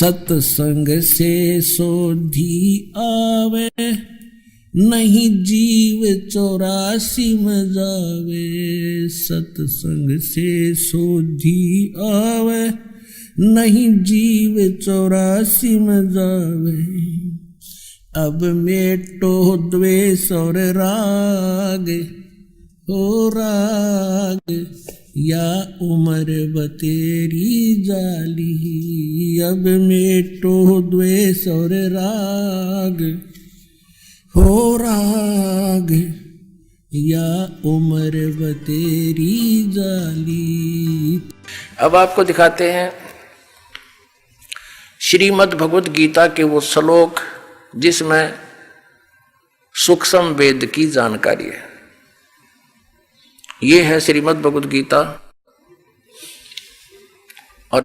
सत्संग से सोधी आवे, नहीं जीव 84 में जावे। सत्संग से सोधी आवे, नहीं जीव 84 में जावे। अब मेटो द्वेष और राग, हो राग या उम्र बतेरी जाली। अब मेटो द्वेष और राग, हो राग या उम्र बतेरी जाली। अब आपको दिखाते हैं श्रीमद् भगवत गीता के वो श्लोक जिसमें सूक्ष्म वेद की जानकारी है। ये है श्रीमद् भगवत गीता और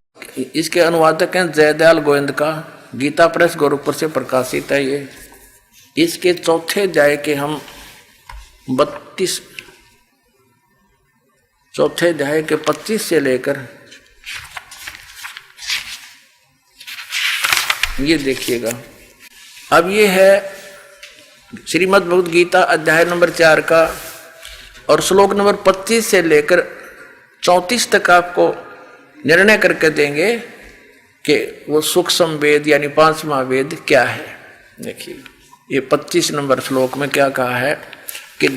इसके अनुवादक हैं जयदयाल गोविंद का, गीता प्रेस गोरखपुर से प्रकाशित है ये। इसके चौथे अध्याय के हम 32 चौथे अध्याय के 25 से लेकर ये देखिएगा। अब ये है श्रीमद् भगवत गीता अध्याय नंबर 4 का और श्लोक नंबर 25 से लेकर 34 तक आपको निर्णय करके देंगे कि वो सूक्ष्म वेद यानी 5वां वेद क्या है। देखिए ये 25 नंबर श्लोक में क्या कहा है कि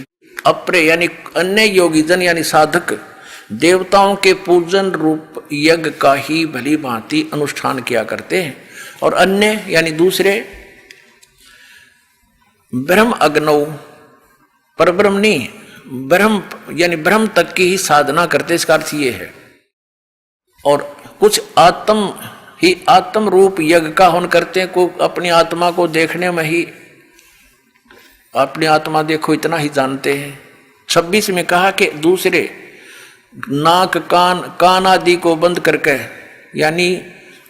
अपरे यानी अन्य योगीजन यानी साधक देवताओं के पूजन रूप यज्ञ का ही भली भांति अनुष्ठान किया करते हैं और अन्य यानी दूसरे ब्रह्म अग्नौ पर ब्रह्म नहीं, ब्रह्म यानी ब्रह्म तक की ही साधना करते। इसका अर्थ ये है। और कुछ आत्म रूप यज्ञ का हवन करते हैं, को अपनी आत्मा को देखने में ही अपनी आत्मा देखो इतना ही जानते हैं। 26 में कहा कि दूसरे नाक कान आदि को बंद करके यानी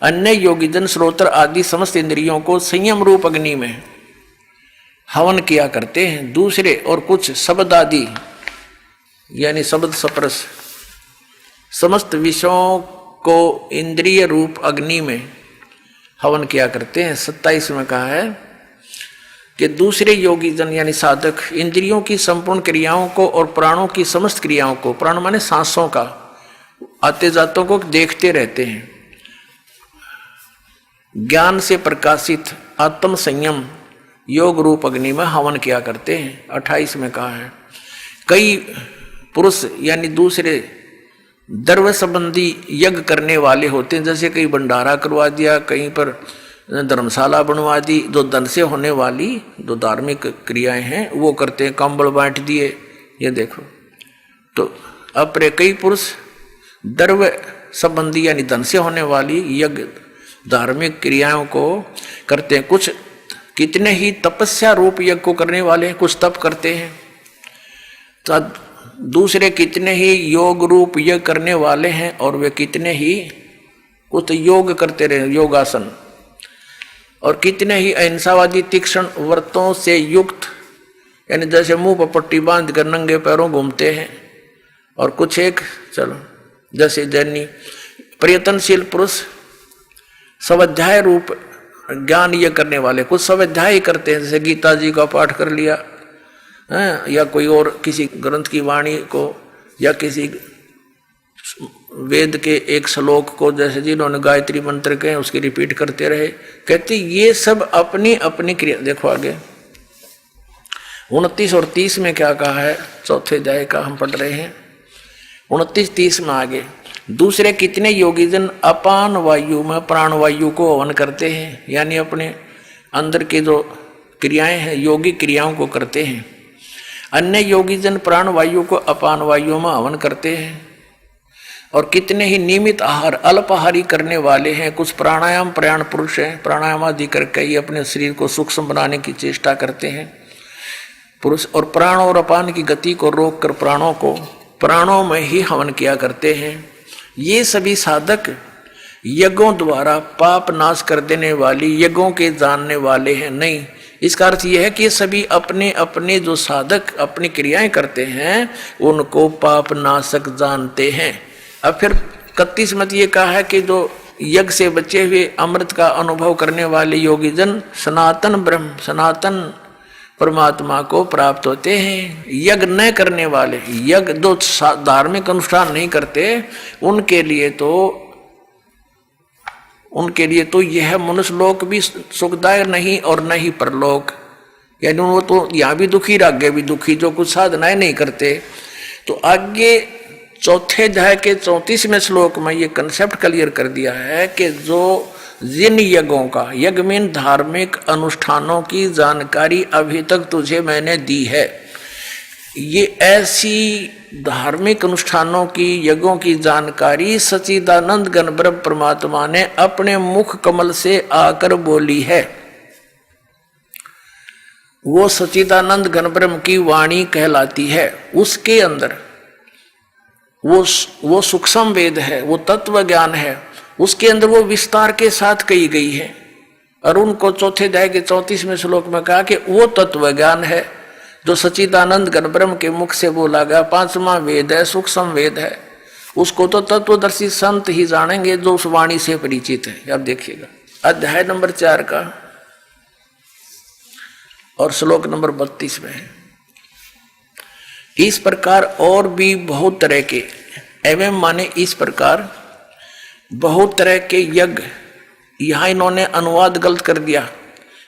अन्य योगीजन श्रोत्र आदि समस्त इंद्रियों को संयम रूप अग्नि में हवन किया करते हैं। दूसरे और कुछ शब्द आदि यानी शब्द स्पर्श समस्त विषयों को इंद्रिय रूप अग्नि में हवन किया करते हैं। 27 में कहा है कि दूसरे योगी जन यानी साधक इंद्रियों की संपूर्ण क्रियाओं को और प्राणों की समस्त क्रियाओं को, प्राण माने सांसों का, आते जातों को देखते रहते हैं। ज्ञान से प्रकाशित आत्म संयम योग रूप अग्नि में हवन किया करते हैं। 28 में कहा है कई पुरुष यानी दूसरे द्रव्य संबंधी यज्ञ करने वाले होते हैं, जैसे कहीं भंडारा करवा दिया, कहीं पर धर्मशाला बनवा दी। जो धन से होने वाली जो धार्मिक क्रियाएं हैं वो करते हैं, कंबल बांट दिए, ये देखो। तो अपने कई पुरुष द्रव्य संबंधी यानी धन से होने वाली यज्ञ धार्मिक क्रियाओं को करते हैं। कुछ कितने ही तपस्या रूप यज्ञ को करने वाले हैं, कुछ तप करते हैं। तो दूसरे कितने ही योग रूप यज्ञ करने वाले हैं और वे कितने ही कुछ योग करते रहे, योगासन। और कितने ही अहिंसावादी तीक्ष्ण व्रतों से युक्त यानी जैसे मुंह पर पट्टी बांध कर नंगे पैरों घूमते हैं। और कुछ एक चलो जैसे जैनी प्रयत्नशील पुरुष स्वाध्याय रूप ज्ञान ये करने वाले, कुछ स्वाध्याय करते हैं, जैसे गीता जी का पाठ कर लिया है, या कोई और किसी ग्रंथ की वाणी को या किसी वेद के एक श्लोक को, जैसे जिन्होंने गायत्री मंत्र के उसकी रिपीट करते रहे। कहते ये सब अपनी अपनी क्रिया। देखो आगे 29 और 30 में क्या कहा है, चौथे अध्याय का हम पढ़ रहे हैं। 29-30 में आगे दूसरे कितने योगीजन अपान वायु में प्राण वायु को हवन करते हैं, यानी अपने अंदर के जो क्रियाएं हैं योगी क्रियाओं को करते हैं। अन्य योगीजन प्राण वायु को अपान वायु में हवन करते हैं। और कितने ही नियमित आहार अल्पाहारी करने वाले हैं। कुछ प्राणायाम प्रयाण पुरुष हैं, प्राणायाम आदि करके ही अपने शरीर को सूक्ष्म बनाने की चेष्टा करते हैं पुरुष। और प्राण और अपान की गति को रोक कर प्राणों को प्राणों में ही हवन किया करते हैं। ये सभी साधक यज्ञों द्वारा पाप नाश कर देने वाली यज्ञों के जानने वाले हैं नहीं। इसका अर्थ यह है कि ये सभी अपने अपने जो साधक अपनी क्रियाएं करते हैं उनको पाप नाशक जानते हैं। अब फिर 31 मत ये कहा है कि जो यज्ञ से बचे हुए अमृत का अनुभव करने वाले योगी जन सनातन ब्रह्म, सनातन परमात्मा को प्राप्त होते हैं। यज्ञ न करने वाले, यज्ञ जो धार्मिक अनुष्ठान नहीं करते, उनके लिए तो यह मनुष्य लोक भी सुखदायक नहीं और न ही परलोक, यानी वो तो यहाँ भी दुखी और आगे भी दुखी, जो कुछ साधनाएं नहीं करते। तो आगे चौथे अध्याय के 34वें श्लोक में ये कंसेप्ट क्लियर कर दिया है कि जो जिन यज्ञों का, यज्ञ में धार्मिक अनुष्ठानों की जानकारी अभी तक तुझे मैंने दी है, ये ऐसी धार्मिक अनुष्ठानों की, यज्ञों की जानकारी सच्चिदानंद घन ब्रह्म परमात्मा ने अपने मुख कमल से आकर बोली है। वो सच्चिदानंद घन ब्रह्म की वाणी कहलाती है। उसके अंदर वो सूक्ष्म वेद है, वो तत्व ज्ञान है, उसके अंदर वो विस्तार के साथ कही गई है। और उनको चौथे अध्याय के 34वें श्लोक में कहा कि वो तत्व ज्ञान है जो सच्चिदानंद घन ब्रह्म के मुख से बोला गया, 5वां वेद है, सूक्ष्म वेद है। उसको तो तत्वदर्शी संत ही जानेंगे जो उस वाणी से परिचित है। अब देखिएगा अध्याय नंबर 4 का और श्लोक नंबर 32 में है। इस प्रकार और भी बहुत तरह के, एवं माने इस प्रकार बहुत तरह के यज्ञ, यहां इन्होंने अनुवाद गलत कर दिया,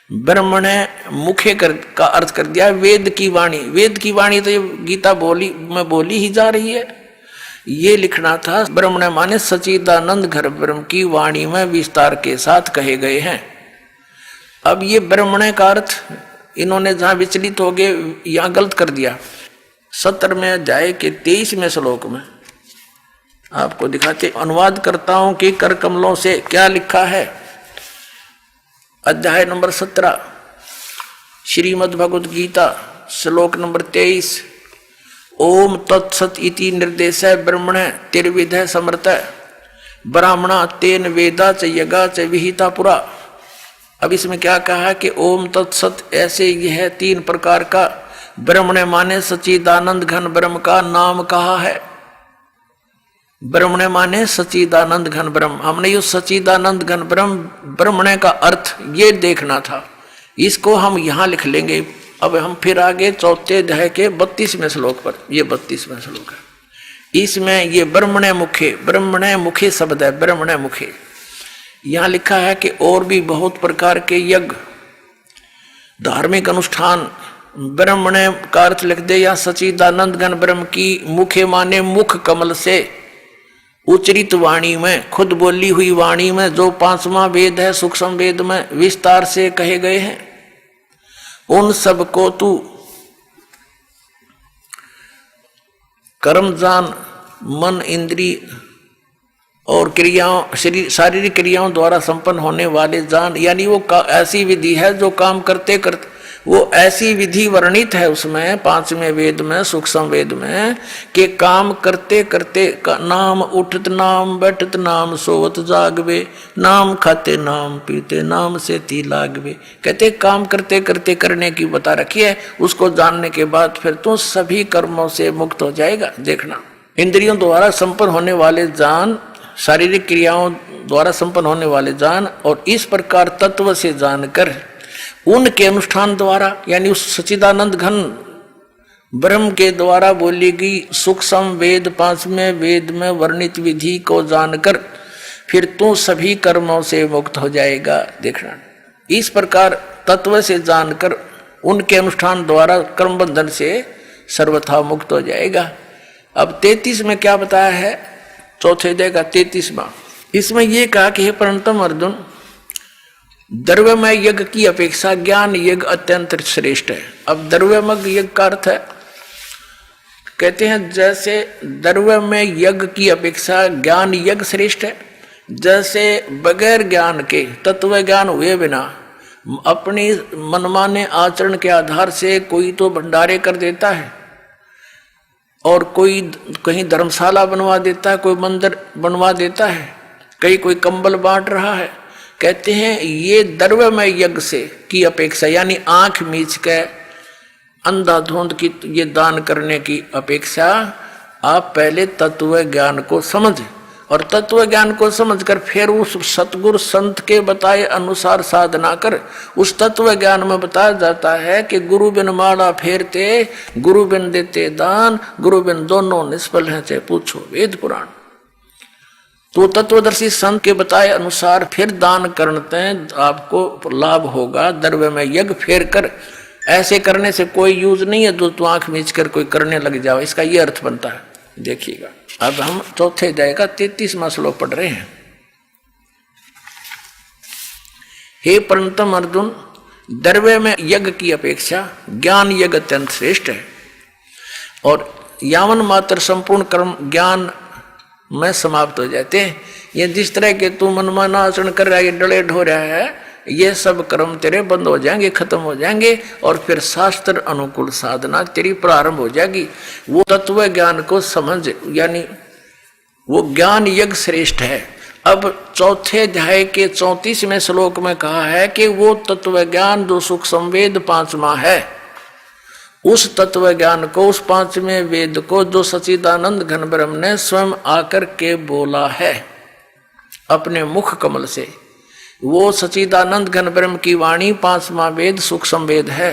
ब्रह्मण मुखे का अर्थ कर दिया वेद की वाणी। वेद की वाणी तो ये गीता में बोली ही जा रही है, ये लिखना था ब्रह्मण माने सच्चिदानंद घन ब्रह्म की वाणी में विस्तार के साथ कहे गए हैं। अब ये ब्रह्मण का अर्थ इन्होंने जहां विचलित हो गए, यहां गलत कर दिया। 17वें अध्याय के 23वें श्लोक में आपको दिखाते अनुवादकर्ताओं के कर कमलों से क्या लिखा है। अध्याय नंबर 17 श्रीमद् भगवद गीता श्लोक नंबर 23। ओम तत्सत इति निर्देश ब्रह्मण तिर्विध समर्थ ब्राह्मणा तेन वेदा च यगा च विहिता पुरा। अब इसमें क्या कहा है कि ओम तत्सत, ऐसे यह 3 प्रकार का ब्रह्मण माने सच्चिदानंद घन ब्रह्म का नाम कहा है। ब्रह्मण माने सच्चिदानंद घन ब्रह्म, हमने ये सच्चिदानंद घन ब्रह्मण का अर्थ ये देखना था, इसको हम यहां लिख लेंगे। अब हम फिर आगे चौथे अध्याय के 32वें श्लोक पर, ये 32वां श्लोक है, इसमें ये ब्रह्मण मुखे शब्द है, ब्रह्मण मुखे। यहां लिखा है कि और भी बहुत प्रकार के यज्ञ, धार्मिक अनुष्ठान, ब्रह्मण का अर्थ लिख दे या सच्चिदानंद घन ब्रह्म की मुखे माने मुख कमल से उच्चरित वाणी में, खुद बोली हुई वाणी में, जो 5वां वेद है सूक्ष्म वेद में विस्तार से कहे गए हैं, उन सब को तू कर्म जान, मन इंद्रिय और क्रियाओं, शारीरिक क्रियाओं द्वारा संपन्न होने वाले जान, यानी वो ऐसी विधि है जो काम करते करते, वो ऐसी विधि वर्णित है उसमें 5वें वेद में सूक्ष्म वेद में कि काम करते करते नाम उठत नाम बैठत नाम सोवत जागवे, नाम खाते नाम पीते नाम से ती लागवे। कहते काम करते करते करने की बता रखी है, उसको जानने के बाद फिर तो सभी कर्मों से मुक्त हो जाएगा। देखना, इंद्रियों द्वारा संपन्न होने वाले जान, शारीरिक क्रियाओं द्वारा संपन्न होने वाले जान, और इस प्रकार तत्व से जानकर उनके अनुष्ठान द्वारा, यानी उस सच्चिदानंद घन ब्रह्म के द्वारा बोली गई सूक्ष्म वेद 5वें वेद में वर्णित विधि को जानकर फिर तू सभी कर्मों से मुक्त हो जाएगा। देखना, इस प्रकार तत्व से जानकर उनके अनुष्ठान द्वारा कर्म बंधन से सर्वथा मुक्त हो जाएगा। अब 33 में क्या बताया है, चौथे अध्याय का 33वां, इसमें यह कहा कि हे परंतम अर्जुन, द्रव्यमय यज्ञ की अपेक्षा ज्ञान यज्ञ अत्यंत श्रेष्ठ है। अब द्रव्यमय यज्ञ का अर्थ है, कहते हैं जैसे द्रव्यमय यज्ञ की अपेक्षा ज्ञान यज्ञ श्रेष्ठ है, जैसे बगैर ज्ञान के, तत्व ज्ञान हुए बिना अपनी मनमाने आचरण के आधार से कोई तो भंडारे कर देता है और कोई कहीं धर्मशाला बनवा देता है, कोई मंदिर बनवा देता है, कहीं कोई कंबल बांट रहा है। कहते हैं ये द्रव्यमय यज्ञ से की अपेक्षा, यानी आंख मीच के अंधाधुंध की ये दान करने की अपेक्षा आप पहले तत्व ज्ञान को समझ और तत्व ज्ञान को समझकर फिर उस सतगुरु संत के बताए अनुसार साधना कर। उस तत्व ज्ञान में बताया जाता है कि गुरु बिन माला फेरते, गुरु बिन देते दान, गुरु बिन दोनों निष्फल हैं, चाहे पूछो वेद पुराण। तो तत्वदर्शी संत के बताए अनुसार फिर दान करते हैं, आपको लाभ होगा। द्रव्य में यज्ञ फेर कर, ऐसे करने से कोई यूज नहीं है जो तू आंख मीच कर कोई करने लग जाओ, इसका ये अर्थ बनता है। देखिएगा, अब हम चौथे अध्याय का 33वां श्लोक पढ़ रहे हैं। हे परंतम अर्जुन, द्रव्य में यज्ञ की अपेक्षा ज्ञान यज्ञ अत्यंत श्रेष्ठ है, और यावन मात्र संपूर्ण कर्म ज्ञान में समाप्त हो जाते हैं। ये जिस तरह के तू मनमाना आचरण कर रहा है, ये डले ढो रहा है, ये सब कर्म तेरे बंद हो जाएंगे, खत्म हो जाएंगे, और फिर शास्त्र अनुकूल साधना तेरी प्रारंभ हो जाएगी। वो तत्व ज्ञान को समझ, यानी वो ज्ञान यज्ञ श्रेष्ठ है। अब चौथे अध्याय के 34वें श्लोक में कहा है कि वो तत्व ज्ञान जो सुख संवेद 5वां है, उस तत्व ज्ञान को, उस 5वें वेद को जो सच्चिदानंद घन ब्रह्म ने स्वयं आकर के बोला है अपने मुख कमल से, वो सच्चिदानंद घन ब्रह्म की वाणी 5वां वेद सुख संवेद है।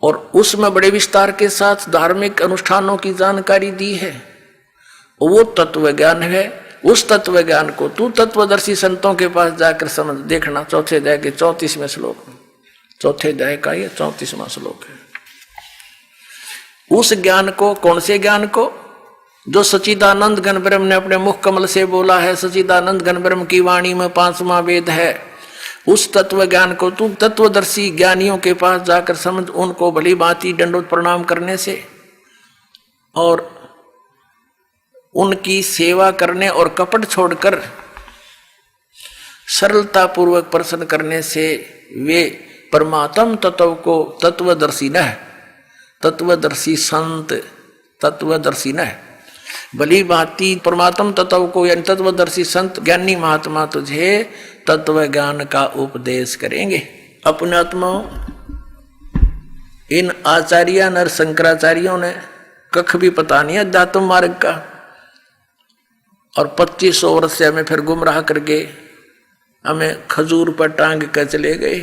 और उसमें बड़े विस्तार के साथ धार्मिक अनुष्ठानों की जानकारी दी है। वो तत्व ज्ञान है। उस तत्व ज्ञान को तू तत्वदर्शी संतों के पास जाकर समझ देखना। चौथे अध्याय के 34वें श्लोक में, चौथे अध्याय का ये 34वां श्लोक है। उस ज्ञान को, कौन से ज्ञान को? जो सच्चिदानंद घन ब्रह्म ने अपने मुख कमल से बोला है, सच्चिदानंद घन ब्रह्म की वाणी में 5वां वेद है। उस तत्व ज्ञान को तू तत्वदर्शी ज्ञानियों के पास जाकर समझ, उनको भली भांति दंडवत प्रणाम करने से और उनकी सेवा करने और कपट छोड़कर सरलता पूर्वक प्रसन्न करने से वे परमात्म तत्व को तत्वदर्शी न, तत्वदर्शी संत, तत्वदर्शी न भली भांति परमात्म तत्व को, यानी तत्वदर्शी संत ज्ञानी महात्मा तुझे तत्व ज्ञान का उपदेश करेंगे। अपने आत्माओं, इन आचार्य नर शंकराचार्यों ने कख भी पता नहीं अध्यात्म मार्ग का, और 2500 वर्ष से हमें फिर गुमराह करके हमें खजूर पर टांग कर चले गए।